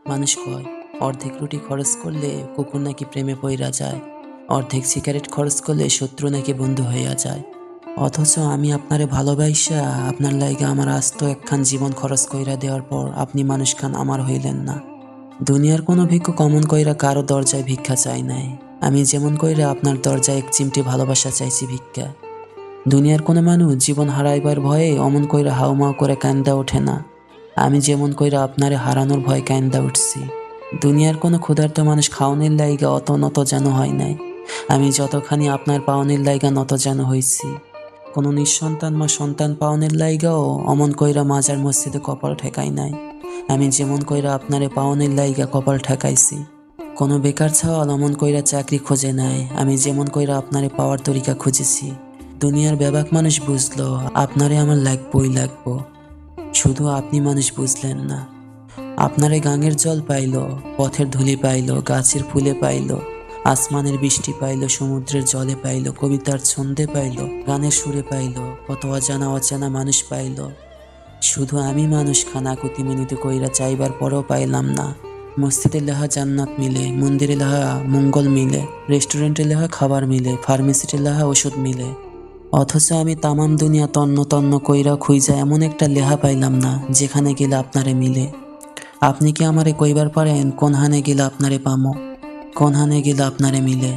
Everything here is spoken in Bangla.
মানুষ কয় অর্ধেক রুটি খরচ করলে কুকুর নাকি প্রেমে পইরা যায়, অর্ধেক সিগারেট খরচ করলে শত্রু নাকি বন্ধু হইয়া যায়। অথচ আমি আপনারে ভালোবাইসা আপনার লাইগা আমার আস্ত একখান জীবন খরচ কইরা দেওয়ার পর আপনি মানুষ খান আমার হইলেন না। দুনিয়ার কোনো ভিক্ষুক অমন কইরা কারো দরজায় ভিক্ষা চাই নাই। আমি যেমন কইরা আপনার দরজায় এক চিমটি ভালোবাসা চাইছি ভিক্ষা। দুনিয়ার কোনো মানুষ জীবন হারাইবার ভয়ে অমন কইরা হাউমাউ করে কান্দা ওঠে না। আমি যেমন কইরা আপনারে হারানোর ভয়ে কান্দা উঠছি। দুনিয়ার কোনো ক্ষুধার্ত মানুষ খাওনের লাইগা অত নত যেন হয় নাই। আমি যতখানি আপনার পাওনের লাইগা নত যেন হইছি। কোনো নিঃসন্তান মা সন্তান পাওনের লাইগাও অমন কইরা মাজার মসজিদে কপাল ঠেকাই নাই। আমি যেমন কইরা আপনারে পাওনের লাইগা কপাল ঠেকাইছি। কোনো বেকার ছাওয়াল অমন কইরা চাকরি খোঁজে নাই। আমি যেমন কইরা আপনারে পাওয়ার তরিকা খুঁজেছি। দুনিয়ার ব্যাপক মানুষ বুঝলো আপনারে আমার লাগবই লাগবো, শুধু আপনি মানুষ বুঝলেন না। আপনারে গাঙের জল পাইল, পথের ধুলি পাইল, গাছের ফুলে পাইল, আসমানের বৃষ্টি পাইল, সমুদ্রের জলে পাইল, কবিতার ছন্দে পাইল, গানের সুরে পাইল, কত অজানা অচেনা মানুষ পাইল। শুধু আমি মানুষ খানা কুতি মিনিতে কইরা চাইবার পরেও পাইলাম না। মসজিদে লেহা জান্নাত মিলে, মন্দিরে লেহা মঙ্গল মিলে, রেস্টুরেন্টে লেহা খাবার মিলে, ফার্মেসিতে লেহা ওষুধ মিলে। অথচ আমি তামাম দুনিয়া তন্ন তন্ন কইরা খুঁজা এমন একটা লেহা পাইলাম না যেখানে গেলে আপনারে মিলে। আপনি কি আমারে কইবার পারেন কোন হানে গেলে আপনারে পামো, কোন হানে গেলে আপনারে মিলে?